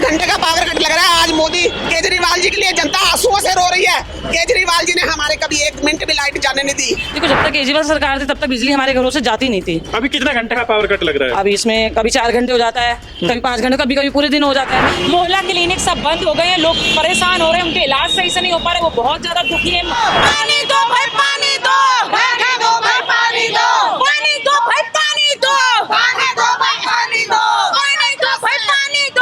घंटे का power cut लग रहा है। आज मोदी केजरीवाल जी के लिए जनता आंसुओं से रो रही है। केजरीवाल जी ने हमारे कभी एक मिनट भी लाइट जाने नहीं दी। देखो, जब तक केजरीवाल सरकार थी तब तक बिजली हमारे घरों से जाती नहीं थी। अभी कितना घंटे का पावर कट लग रहा है? अभी इसमें कभी 4 घंटे हो जाता है, कभी 5 घंटे, कभी कभी पूरे दिन हो जाता है। मोहल्ला क्लिनिक सब बंद हो गए हैं, लोग परेशान हो रहे हैं, उनके इलाज सही से नहीं हो पा रहे, वो बहुत ज्यादा दुखी है। पानी दो भाई, पानी दो, पानी दो भाई, पानी दो, पानी दो भाई, पानी दो, पानी दो भाई, पानी दो, पानी दो भाई, पानी दो,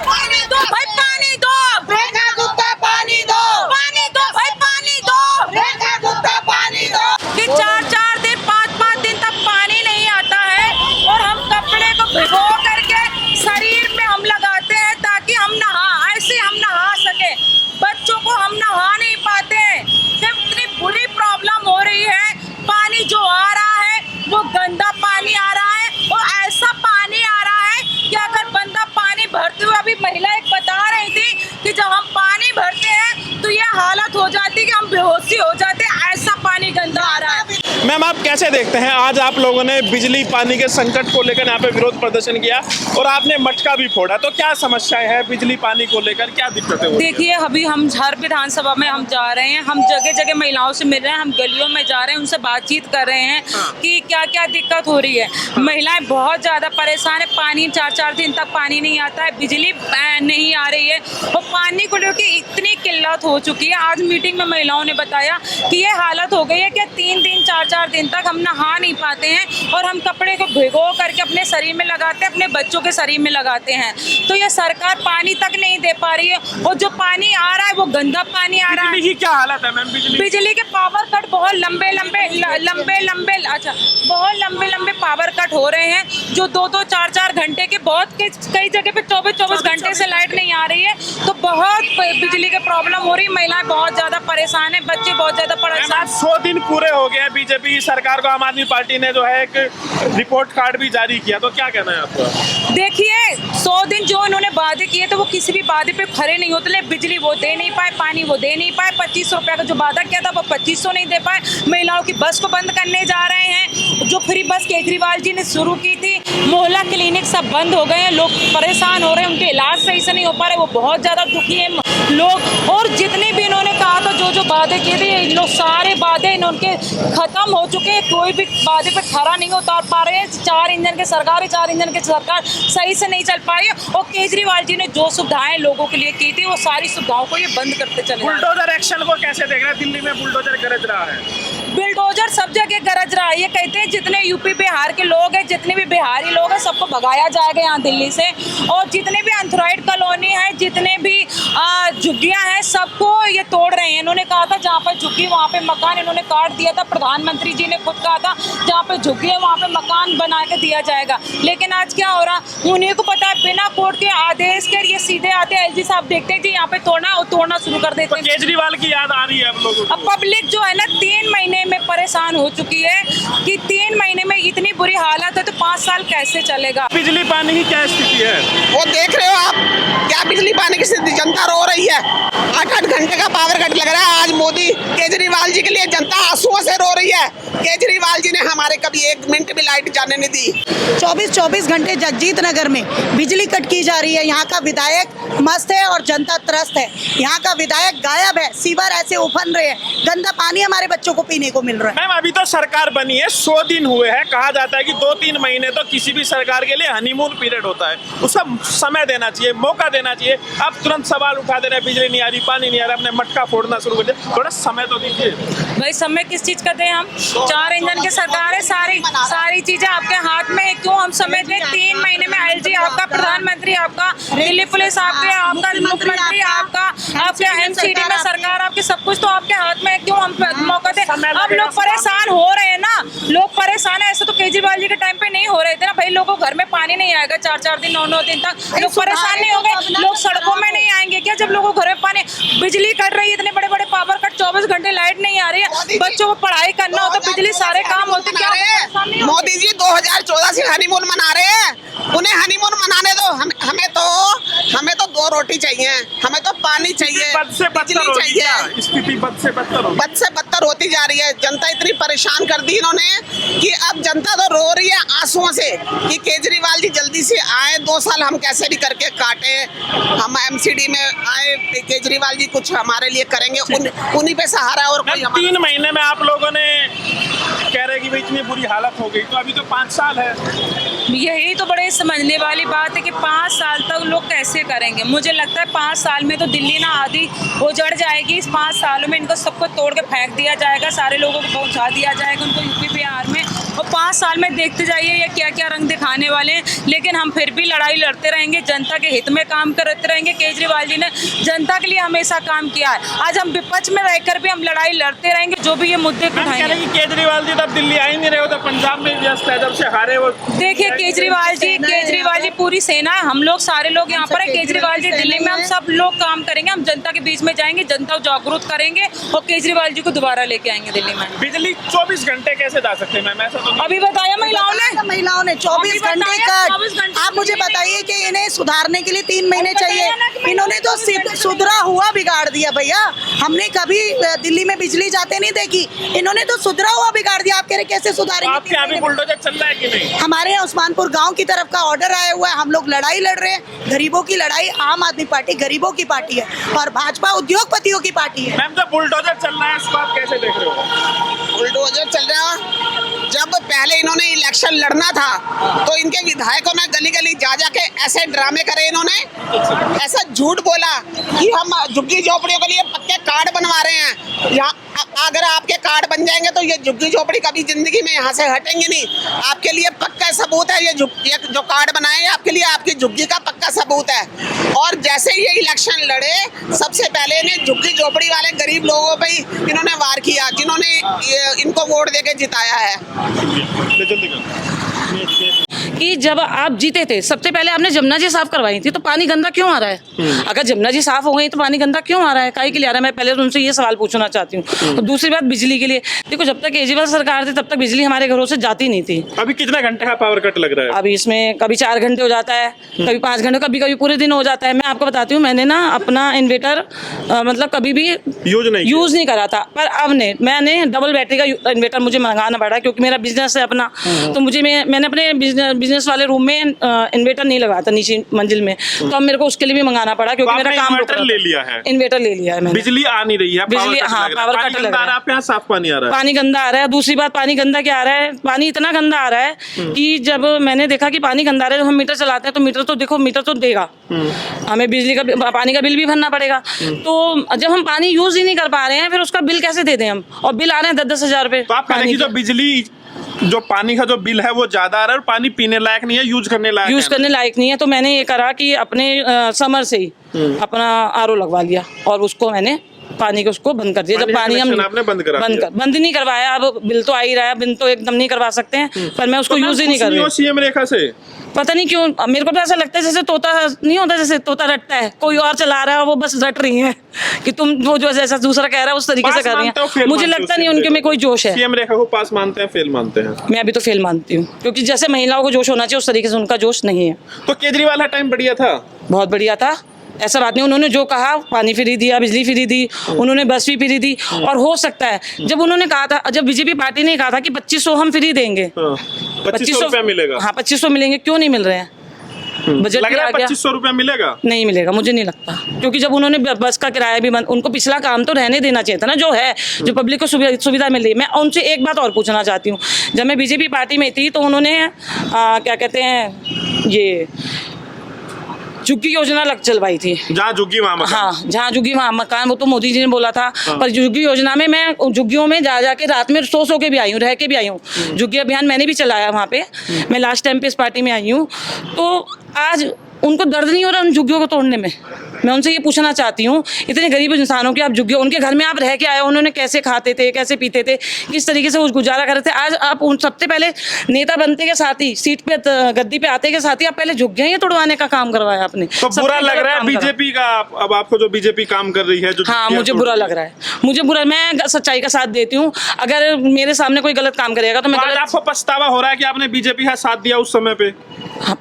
पानी दो भाई, पानी दो, बेटा दूधा पानी दो, पानी दो भाई, पानी दो। बेटा दूधा पानी दो। कि 4-4 दिन 5-5 दिन तक पानी नहीं आता है और हम कपड़े को भिगो करके शरीर में हम लगाते हैं ताकि हम ऐसे हम नहा सके। बच्चों को हम नहा नहीं पाते हैं। जब इतनी बुरी प्रॉब्लम हो रही है, पानी जो आ रहा है वो गंदा पानी आ रहा है और ऐसा पानी आ रहा है कि अगर बंदा पानी भरते हुए, अभी महिला एक बता रही थी कि जब हम पानी भरते हैं तो ये हालत हो जाती है कि हम बेहोशी हो जाते हैं, ऐसा पानी गंदा आ रहा है। मैम, आप कैसे देखते हैं आज आप लोगों ने बिजली पानी के संकट को लेकर यहाँ पे विरोध प्रदर्शन किया और आपने मटका भी फोड़ा, तो क्या समस्याएं है बिजली पानी को लेकर, क्या दिक्कतें हो रही हैं? देखिए, अभी हम हर विधानसभा में हम जा रहे हैं, हम जगह जगह महिलाओं से मिल रहे हैं, हम गलियों में जा रहे हैं, उनसे बातचीत कर रहे हैं कि क्या क्या दिक्कत हो रही है। महिलाएं बहुत ज़्यादा परेशान है, पानी 4-4 दिन तक पानी नहीं आता है, बिजली नहीं आ रही है और पानी को लेकर इतनी किल्लत हो चुकी है। आज मीटिंग में महिलाओं ने बताया कि ये हालत हो गई है कि 3 दिन 4-4 दिन तक हम नहा नहीं पाते हैं और हम कपड़े को भिगो करके अपने शरीर में लगाते हैं, अपने बच्चों के शरीर में लगाते हैं। तो ये सरकार पानी तक नहीं दे पा रही है और जो पानी आ रहा है वो गंदा पानी आ रहा है। बिजली की क्या हालत है मैम? बिजली के पावर कट बहुत लंबे पावर कट हो रहे हैं, जो 2-2 4-4 घंटे के, बहुत कई जगह पे 24-24 घंटे से लाइट नहीं आ रही है। तो बहुत बिजली की प्रॉब्लम हो रही है, महिलाएं बहुत ज्यादा परेशान है, बच्चे बहुत ज्यादा परेशान। 100 दिन पूरे हो गए हैं बीजेपी सरकार को, आम आदमी पार्टी ने जो है एक रिपोर्ट कार्ड भी जारी किया, तो क्या कहना है आपका? देखिए, 100 दिन जो इन्होंने वादे किए थे वो किसी भी वादे पे खरे नहीं उतरे। बिजली वो दे नहीं पाए, पानी वो दे नहीं पाए, 2500 रुपये का जो वादा किया था वो 2500 नहीं दे पाए। महिलाओं की बस को बंद करने जा रहे हैं, जो फ्री बस केजरीवाल जी ने शुरू की थी। मोहल्ला क्लिनिक सब बंद हो गए हैं, लोग परेशान हो रहे हैं, उनके इलाज सही से नहीं हो पा रहे, वो बहुत ज़्यादा दुखी है लोग। और जितने भी इन्होंने कहा था, जो वादे किए थे, इन लोग सारे वादे इनके खत्म हो चुके हैं, कोई भी वादे पे खरा नहीं उतार पा रहे हैं। 4 इंजन की सरकार सही से नहीं चल पा रही है और केजरीवाल जी ने जो सुविधाएं लोगों के लिए की थी वो सारी सुविधाओं को ये बंद करते चले। बुलडोजर एक्शन को कैसे देख रहे हैं? दिल्ली में बुलडोजर गरज रहा है, बिल्डोजर सब जगह गरज रहा है। ये कहते हैं जितने यूपी बिहार के लोग हैं, जितने भी बिहारी लोग हैं, सबको भगाया जाएगा यहाँ दिल्ली से। और जितने भी एंथ्राइड कॉलोनी है, जितने भी झुग्गियाँ हैं, सबको ये तोड़ रहे हैं। इन्होंने कहा था जहाँ पर झुग्गी वहाँ पे मकान इन्होंने काट दिया था। प्रधानमंत्री जी ने खुद कहा था जहाँ पे झुग्गी है वहाँ पे मकान बना के दिया जाएगा। लेकिन आज क्या हो रहा, उन्हीं को पता है, बिना कोर्ट के आदेश के ये सीधे आते हैं, एलजी साहब देखते हैं जी यहाँ पे तोड़ना और तोड़ना शुरू कर देते हैं। केजरीवाल की याद आ रही है आप लोगों को? अब पब्लिक जो है ना 3 महीने में परेशान हो चुकी है कि 3 महीने में इतनी बुरी हालत है तो 5 साल कैसे चलेगा? बिजली पानी की क्या स्थिति है? वो देख रहे हो आप, क्या बिजली पानी की स्थिति, जनता रो रही है। 8-8 घंटे का पावर कट लग रहा है। आज मोदी केजरीवाल जी के लिए जनता आंसुओं से रो रही है। केजरीवाल जी ने हमारे कभी एक मिनट भी लाइट जाने नहीं दी। 24-24 घंटे जगजीत नगर में बिजली कट की जा रही है। यहाँ का विधायक मस्त है और जनता त्रस्त है। यहाँ का विधायक गायब है, सीवर ऐसे उफन रहे हैं, गंदा पानी हमारे बच्चों को पीने को मिल रहा है। मैम, अभी तो सरकार बनी है, 100 दिन हुए हैं, कहा जाता है कि 2-3 महीने तो किसी भी सरकार के लिए हनीमून पीरियड होता है, उसका समय देना चाहिए, मौका देना चाहिए। अब तुरंत सवाल उठा दे रहे हैं बिजली नहीं आ रही, पानी नहीं आ रहा, अपने मटका फोड़ना शुरू कर दिया, थोड़ा समय तो दीजिए भाई। समय किस चीज का दें हम? 4 इंजन की सरकार है, सारी चीजें आपके हाथ में है, क्यों हम समय दें? 3 महीने में एलजी आपका, प्रधानमंत्री आपका, दिल्ली पुलिस आपके, आपका मुख्यमंत्री आपका, आपके एमसीडी में सरकार आपकी, सब कुछ तो आपके हाथ में है, क्यों हम मौका दें? अब लोग परेशान हो रहे हैं ना, लोग परेशान है। ऐसे तो केजरीवाल जी के टाइम पे नहीं हो रहे थे ना भाई। लोगों को घर में पानी नहीं आएगा 4-4 दिन 9-9 दिन तक, लोग परेशान नहीं होंगे? लोग सड़कों में नहीं आएंगे क्या जब लोगों को घर में पानी? बिजली कट रही है, इतने बड़े बड़े पावर कट, 24 घंटे लाइट नहीं आ रही है, बच्चों को पढ़ाई करना हो तो बिजली, सारे काम होते क्या? मोदी जी 2014 से हनीमून मना रहे हैं, उन्हें हनीमून मनाने दो। हमें तो रोटी चाहिए, हमें तो पानी चाहिए, बद से बदतर बिजली होगी क्या? चाहिए। स्थिति बद से बदतर होगी। बद से बदतर होती जा रही है। जनता इतनी परेशान कर दी इन्होंने कि अब जनता तो रो रही है आंसुओं से कि केजरीवाल जी जल्दी से आए, 2 साल हम कैसे भी करके काटे, हम एमसीडी में आए, केजरीवाल जी कुछ हमारे लिए करेंगे, उन्हीं पे सहारा और कोई 3 महीने में आप लोगों ने कह रहे कि भाई इतनी बुरी हालत हो गई, तो अभी तो 5 साल है। यही तो बड़े समझने वाली बात है कि 5 साल तक लोग कैसे करेंगे। मुझे लगता है 5 साल में तो दिल्ली ना आधी उजड़ जाएगी। इस 5 सालों में इनको सबको तोड़ के फेंक दिया जाएगा, सारे लोगों को पहुंचा दिया जाएगा उनको यूपी बिहार में, और 5 साल में देखते जाइए ये क्या क्या रंग दिखाने वाले हैं। लेकिन हम फिर भी लड़ाई लड़ते रहेंगे, जनता के हित में काम करते रहेंगे। केजरीवाल जी ने जनता के लिए हमेशा काम किया है। आज हम विपक्ष में रहकर भी हम लड़ाई लड़ते रहेंगे, जो भी ये मुद्दे उठाएंगे। केजरीवाल जी तब दिल्ली आ ही नहीं रहे हो, तो पंजाब में व्यस्त है, जब से हारे वो। देखिए केजरीवाल जी पूरी सेना है, हम लोग सारे लोग यहाँ पर है। केजरीवाल जी दिल्ली में, हम सब लोग काम करेंगे, हम जनता के बीच में जाएंगे, जनता को जागरूक करेंगे और केजरीवाल जी को दोबारा लेके आएंगे दिल्ली में। बिजली 24 घंटे कैसे जा सकते हैं मैम? ऐसा तो अभी बताया महिलाओं ने 24 घंटे कट। आप मुझे बताइए कि इन्हें सुधारने के लिए 3 महीने चाहिए, इन्होंने तो सुधरा हुआ बिगाड़ दिया भैया। हमने कभी दिल्ली में बिजली जाते नहीं देखी, इन्होंने तो सुधरा हुआ बिगाड़ दिया। आप कह रहे कैसे सुधारेंगे? आपके यहाँ भी बुलडोजर चल रहा है कि नहीं? हमारे यहाँ उस्मानपुर गांव की तरफ का ऑर्डर आया हुआ है, हम लोग लड़ाई लड़ रहे हैं, गरीबों की लड़ाई। आम आदमी पार्टी गरीबों की पार्टी है और भाजपा उद्योगपतियों की पार्टी है। मैम तो बुलडोजर चल रहा है, इसको आप कैसे देख रहे हो? बुलडोजर चल रहा है। जब पहले इन्होंने इलेक्शन लड़ना था तो इनके विधायकों ने गली गली जा जा के ऐसे ड्रामे करे, इन्होंने ऐसा झूठ बोला कि हम झुग्गी झोपड़ियों के लिए पक्के कार्ड बनवा रहे हैं। यहाँ अगर आपके कार्ड बन जाएंगे तो ये झुग्गी झोपड़ी कभी जिंदगी में यहाँ से हटेंगे नहीं। आपके लिए पक्का सबूत है, ये जो कार्ड बनाए हैं आपके लिए, आपकी झुग्गी का पक्का सबूत है। और जैसे ही ये इलेक्शन लड़े, सबसे पहले इन्हें झुग्गी झोपड़ी वाले गरीब लोगों पे ही इन्होंने वार किया, जिन्होंने इनको वोट देके जिताया है। कि जब आप जीते थे सबसे पहले आपने जमुना जी साफ करवाई थी, तो पानी गंदा क्यों आ रहा है? अगर जमुना जी साफ हो गई तो पानी गंदा क्यों आ रहा है? काहे के लिए आ रहा है? मैं पहले तो उनसे ये सवाल पूछना चाहती हूँ। और दूसरी बात बिजली के लिए, देखो जब तक केजरीवाल सरकार थी तब तक बिजली हमारे घरों से जाती नहीं थी। अभी कितने घंटे का पावर कट लग रहा है? अभी इसमें कभी 4 घंटे हो जाता है, कभी 5 घंटे, कभी कभी पूरे दिन हो जाता है। मैं आपको बताती हूँ, मैंने ना अपना इन्वेटर मतलब कभी भी यूज नहीं करा था, पर अब मैंने डबल बैटरी का इन्वेटर मुझे मंगाना पड़ा क्योंकि मेरा बिजनेस है अपना। तो मैंने अपने बिजनेस वाले रूम में इन्वेटर नहीं लगाया था नीचे मंजिल में, तो अब मेरे को उसके लिए भी मंगाना पड़ा क्योंकि मेरा काम इन्वेटर ले लिया है। इन्वेटर ले लिया है मैंने। बिजली आ नहीं रही है, बिजली, हाँ, पावर कट लग रहा है। आप यहाँ साफ पानी आ रहा है? पानी गंदा आ रहा है। दूसरी बात, पानी गंदा क्या आ रहा है? पानी इतना गंदा आ रहा है कि जब मैंने देखा कि पानी गंदा आ रहा है, तो हम मीटर चलाते हैं तो मीटर तो देखो, मीटर तो देगा, हमें बिजली का पानी का बिल भी भरना पड़ेगा। तो जब हम पानी यूज ही नहीं कर पा रहे हैं, फिर उसका बिल कैसे दे दें हम? और बिल आ रहे हैं 10-10 हजार रुपए। तो आप कह रहे हैं कि जो बिजली, जो पानी का जो बिल है वो ज्यादा आ रहा है और पानी पीने लायक नहीं है, यूज करने लायक नहीं है। तो मैंने ये करा कि अपने समर से ही अपना आरओ लगवा लिया और उसको मैंने पानी को उसको बंद कर दिया। जब पानी हम बंद नहीं करवाया, अब बिल तो आ ही रहा है, बिल तो एकदम नहीं करवा सकते हैं, पर मैं उसको यूज ही नहीं कर रही हूँ। सीएम रेखा से पता नहीं क्यों मेरे को तो ऐसा लगता है जैसे तोता नहीं होता, जैसे तोता रटता है, कोई और चला रहा है और वो बस रट रही है कि तुम वो जो जैसा दूसरा कह रहा है उस तरीके से कर रही है। मुझे लगता नहीं उनके में कोई जोश है। सीएम रेखा को पास मानते हैं, फेल मानते हैं? मैं अभी तो फेल मानती हूँ, क्योंकि जैसे महिलाओं को जोश होना चाहिए उस तरीके से उनका जोश नहीं है। तो केजरीवाल का टाइम बढ़िया था, बहुत बढ़िया था, ऐसा बात नहीं। उन्होंने जो कहा, पानी फ्री दिया, बिजली फ्री दी, उन्होंने बस भी फ्री दी। और हो सकता है जब उन्होंने कहा था, जब बीजेपी पार्टी ने कहा था कि 2500 हम फ्री देंगे, 2500 रुपया मिलेगा। हाँ 2500 मिलेंगे, क्यों नहीं मिल रहे हैं? बजट लग रहा है 2500 रुपया मिलेगा? नहीं मिलेगा, मुझे नहीं लगता, क्योंकि जब उन्होंने बस का किराया भी बंद, उनको पिछला काम तो रहने देना चाहिए था ना, जो है, जो पब्लिक को सुविधा मिल रही है। मैं उनसे एक बात और पूछना चाहती हूँ, जब मैं बीजेपी पार्टी में थी तो उन्होंने क्या कहते हैं, ये झुग्गी योजना चलवाई थी। जहाँ झुग्गी वहाँ मकान। हाँ, जहाँ झुग्गी वहाँ मकान, वो तो मोदी जी ने बोला था। पर झुग्गी योजना में मैं झुग्गियों में जा के रात में सो के भी आई हूँ, रह के भी आई हूँ। झुग्गी अभियान मैंने भी चलाया वहाँ पे, मैं लास्ट टाइम पे इस पार्टी में आई हूँ। तो आज उनको दर्द नहीं हो रहा उन झुग्गियों को तोड़ने में? मैं उनसे ये पूछना चाहती हूँ, इतने गरीब इंसानों की आप झुग्गियों, उनके घर में आप रह के आए, उन्होंने कैसे खाते थे, कैसे पीते थे, किस तरीके से गुजारा करते थे। आज आप उन सबसे पहले नेता बनते के साथ ही, सीट पे गद्दी पे आते के साथ ही आप पहले झुग्गियां ही तोड़वाने का काम करवाया आपने। तो बुरा लग रहा है बीजेपी का अब आपको, जो बीजेपी काम कर रही है? जो हाँ, मुझे बुरा लग रहा है, मुझे बुरा। मैं सच्चाई का साथ देती हूँ, अगर मेरे सामने कोई गलत काम करेगा तो मैं आज आपको पछतावा हो रहा है कि आपने बीजेपी का साथ दिया उस समय पे?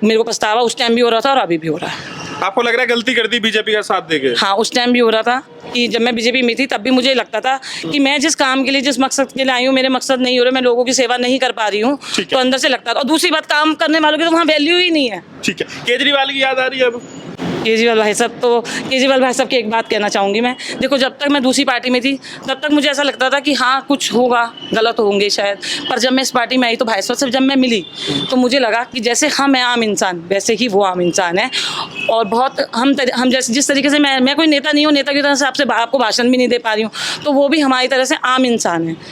मेरे को पछतावा उस टाइम भी हो रहा था और अभी भी हो रहा है। आपको लग रहा है गलती कर दी बीजेपी का साथ देके? हाँ, उस टाइम भी हो रहा था कि जब मैं बीजेपी में थी तब भी मुझे लगता था कि मैं जिस काम के लिए, जिस मकसद के लिए आई हूँ, मेरे मकसद नहीं हो रहे, मैं लोगों की सेवा नहीं कर पा रही हूँ, ठीक है। तो अंदर से लगता था। और दूसरी बात, काम करने वालों की तो वहाँ वैल्यू ही नहीं है। ठीक है, केजरीवाल की याद आ रही है अब? केजरीवाल भाई साहब की एक बात कहना चाहूँगी मैं। देखो, जब तक मैं दूसरी पार्टी में थी तब तक मुझे ऐसा लगता था कि हाँ कुछ होगा, गलत होंगे शायद, पर जब मैं इस पार्टी में आई तो भाई साहब से जब मैं मिली तो मुझे लगा कि जैसे मैं आम इंसान, वैसे ही वो आम इंसान है। और बहुत हम जैसे जिस तरीके से मैं कोई नेता नहीं हूँ, नेता की तरह से आपको भाषण भी नहीं दे पा रही हूँ, तो वो भी हमारी तरह से आम इंसान है।